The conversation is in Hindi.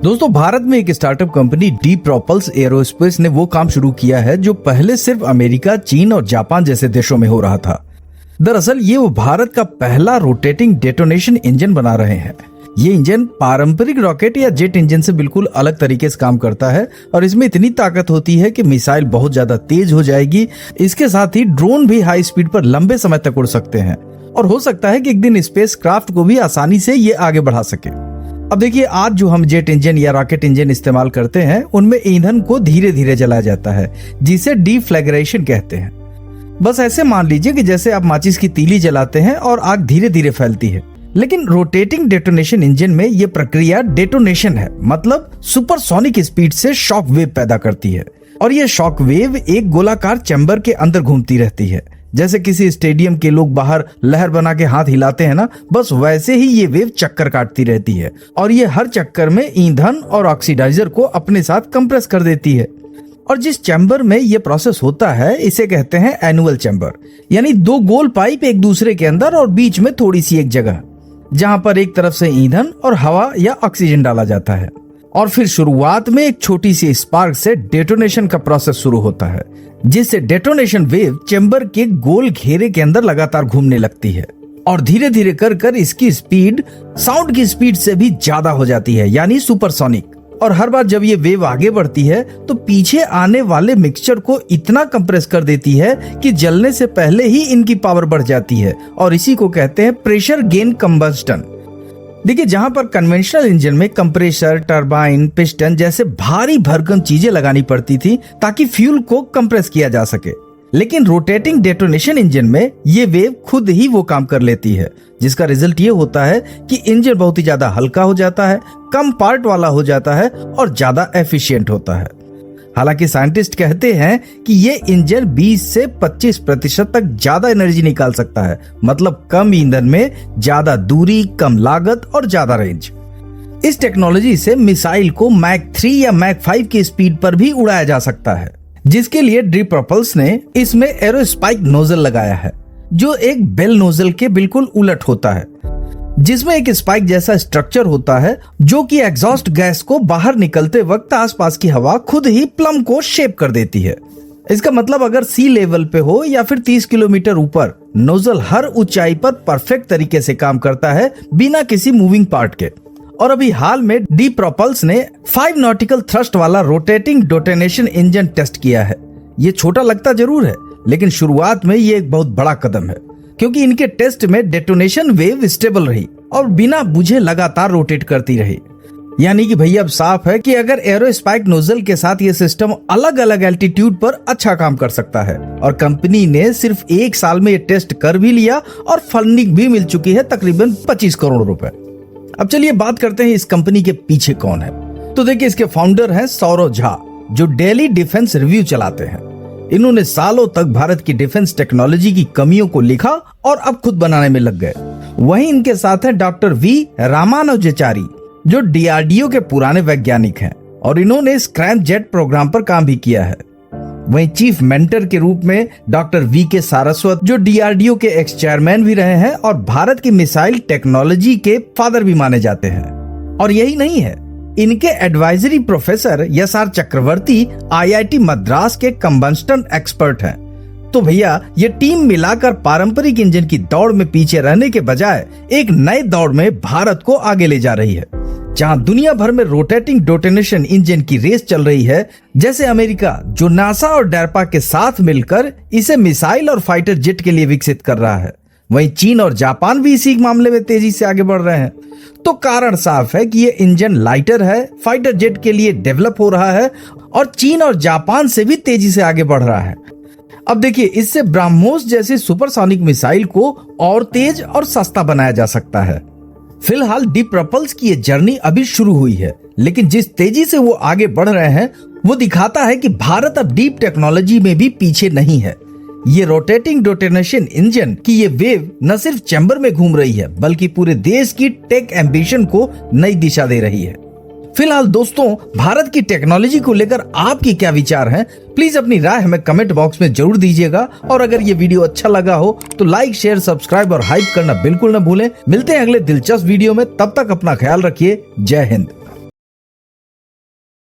दोस्तों, भारत में एक स्टार्टअप कंपनी डी प्रोपल्स एरोस्पेस ने वो काम शुरू किया है जो पहले सिर्फ अमेरिका, चीन और जापान जैसे देशों में हो रहा था। दरअसल ये वो भारत का पहला रोटेटिंग डेटोनेशन इंजन बना रहे हैं। ये इंजन पारंपरिक रॉकेट या जेट इंजन से बिल्कुल अलग तरीके से काम करता है और इसमें इतनी ताकत होती है कि मिसाइल बहुत ज्यादा तेज हो जाएगी। इसके साथ ही ड्रोन भी हाई स्पीड पर लंबे समय तक उड़ सकते हैं और हो सकता है कि एक दिन स्पेस क्राफ्ट को भी आसानी से ये आगे बढ़ा सके। अब देखिए, आज जो हम जेट इंजन या रॉकेट इंजन इस्तेमाल करते हैं उनमें ईंधन को धीरे धीरे जलाया जाता है, जिसे डीफ्लैग्रेशन कहते हैं। बस ऐसे मान लीजिए कि जैसे आप माचिस की तीली जलाते हैं और आग धीरे धीरे फैलती है। लेकिन रोटेटिंग डेटोनेशन इंजन में यह प्रक्रिया डेटोनेशन है, मतलब सुपरसोनिक स्पीड से शॉक वेव पैदा करती है और यह शॉक वेव एक गोलाकार चैम्बर के अंदर घूमती रहती है। जैसे किसी स्टेडियम के लोग बाहर लहर बना के हाथ हिलाते हैं ना, बस वैसे ही ये वेव चक्कर काटती रहती है और ये हर चक्कर में ईंधन और ऑक्सीडाइजर को अपने साथ कंप्रेस कर देती है। और जिस चैम्बर में ये प्रोसेस होता है इसे कहते हैं एनुअल चैम्बर, यानी दो गोल पाइप एक दूसरे के अंदर और बीच में थोड़ी सी एक जगह, जहां पर एक तरफ से ईंधन और हवा या ऑक्सीजन डाला जाता है और फिर शुरुआत में एक छोटी सी स्पार्क से डेटोनेशन का प्रोसेस शुरू होता है, जिससे डेटोनेशन वेव चैम्बर के गोल घेरे के अंदर लगातार घूमने लगती है और धीरे धीरे कर कर इसकी स्पीड साउंड की स्पीड से भी ज्यादा हो जाती है, यानी सुपरसोनिक। और हर बार जब ये वेव आगे बढ़ती है तो पीछे आने वाले मिक्सचर को इतना कंप्रेस कर देती है कि जलने से पहले ही इनकी पावर बढ़ जाती है और इसी को कहते हैं प्रेशर गेन कंबस्टन। देखिए, जहां पर कन्वेंशनल इंजन में कंप्रेसर, टरबाइन, पिस्टन जैसे भारी भरकम चीजें लगानी पड़ती थी ताकि फ्यूल को कंप्रेस किया जा सके, लेकिन रोटेटिंग डेटोनेशन इंजन में ये वेव खुद ही वो काम कर लेती है, जिसका रिजल्ट ये होता है कि इंजन बहुत ही ज्यादा हल्का हो जाता है, कम पार्ट वाला हो जाता है और ज्यादा एफिशिएंट होता है। हालांकि साइंटिस्ट कहते हैं कि ये इंजन 20 से 25% तक ज्यादा एनर्जी निकाल सकता है, मतलब कम ईंधन में ज्यादा दूरी, कम लागत और ज्यादा रेंज। इस टेक्नोलॉजी से मिसाइल को मैक 3 या मैक 5 की स्पीड पर भी उड़ाया जा सकता है, जिसके लिए डी प्रोपल्स ने इसमें एरोस्पाइक नोजल लगाया है, जो एक बेल नोजल के बिल्कुल उलट होता है, जिसमें एक स्पाइक जैसा स्ट्रक्चर होता है जो कि एग्जॉस्ट गैस को बाहर निकलते वक्त आसपास की हवा खुद ही प्लम को शेप कर देती है। इसका मतलब अगर सी लेवल पे हो या फिर 30 किलोमीटर ऊपर, नोजल हर ऊंचाई पर परफेक्ट तरीके से काम करता है बिना किसी मूविंग पार्ट के। और अभी हाल में डी प्रोपल्स ने 5 नॉटिकल थ्रस्ट वाला रोटेटिंग डेटोनेशन इंजन टेस्ट किया है। ये छोटा लगता जरूर है, लेकिन शुरुआत में ये एक बहुत बड़ा कदम है, क्योंकि इनके टेस्ट में डेटोनेशन वेव स्टेबल रही और बिना बुझे लगातार रोटेट करती रही। यानी कि भैया अब साफ है कि अगर एरोस्पाइक नोजल के साथ ये सिस्टम अलग अलग एल्टीट्यूड पर अच्छा काम कर सकता है। और कंपनी ने सिर्फ 1 साल में ये टेस्ट कर भी लिया और फंडिंग भी मिल चुकी है, तकरीबन 25 करोड़ रुपए। अब चलिए बात करते हैं इस कंपनी के पीछे कौन है। तो देखिए, इसके फाउंडर हैं सौरव झा, जो डेली डिफेंस रिव्यू चलाते हैं। इन्होंने सालों तक भारत की डिफेंस टेक्नोलॉजी की कमियों को लिखा और अब खुद बनाने में लग गए। वहीं इनके साथ है डॉक्टर वी रामानुजाचारी, जो डीआरडीओ के पुराने वैज्ञानिक हैं और इन्होंने स्क्रैम जेट प्रोग्राम पर काम भी किया है। वहीं चीफ मेंटर के रूप में डॉक्टर वी के सारस्वत, जो डीआरडीओ के एक्स चेयरमैन भी रहे हैं और भारत की मिसाइल टेक्नोलॉजी के फादर भी माने जाते हैं। और यही नहीं है, इनके एडवाइजरी प्रोफेसर एस.आर. चक्रवर्ती आईआईटी मद्रास के कंबस्टन एक्सपर्ट हैं। तो भैया, ये टीम मिलाकर पारंपरिक इंजन की दौड़ में पीछे रहने के बजाय एक नए दौड़ में भारत को आगे ले जा रही है, जहां दुनिया भर में रोटेटिंग डेटोनेशन इंजन की रेस चल रही है। जैसे अमेरिका, जो नासा और डैरपा के साथ मिलकर इसे मिसाइल और फाइटर जेट के लिए विकसित कर रहा है, वहीं चीन और जापान भी इसी मामले में तेजी से आगे बढ़ रहे हैं। तो कारण साफ है कि ये इंजन लाइटर है, फाइटर जेट के लिए डेवलप हो रहा है और चीन और जापान से भी तेजी से आगे बढ़ रहा है। अब देखिए, इससे ब्रह्मोस जैसी सुपरसोनिक मिसाइल को और तेज और सस्ता बनाया जा सकता है। फिलहाल डी प्रोपल्स की ये जर्नी अभी शुरू हुई है, लेकिन जिस तेजी से वो आगे बढ़ रहे हैं वो दिखाता है कि भारत अब डीप टेक्नोलॉजी में भी पीछे नहीं है। ये रोटेटिंग डेटोनेशन इंजन की ये वेव न सिर्फ चैम्बर में घूम रही है, बल्कि पूरे देश की टेक एम्बिशन को नई दिशा दे रही है। फिलहाल दोस्तों, भारत की टेक्नोलॉजी को लेकर आपकी क्या विचार हैं? प्लीज अपनी राय हमें कमेंट बॉक्स में जरूर दीजिएगा। और अगर ये वीडियो अच्छा लगा हो तो लाइक, शेयर, सब्सक्राइब और हाइप करना बिल्कुल न भूलें। मिलते हैं अगले दिलचस्प वीडियो में, तब तक अपना ख्याल रखिए। जय हिंद।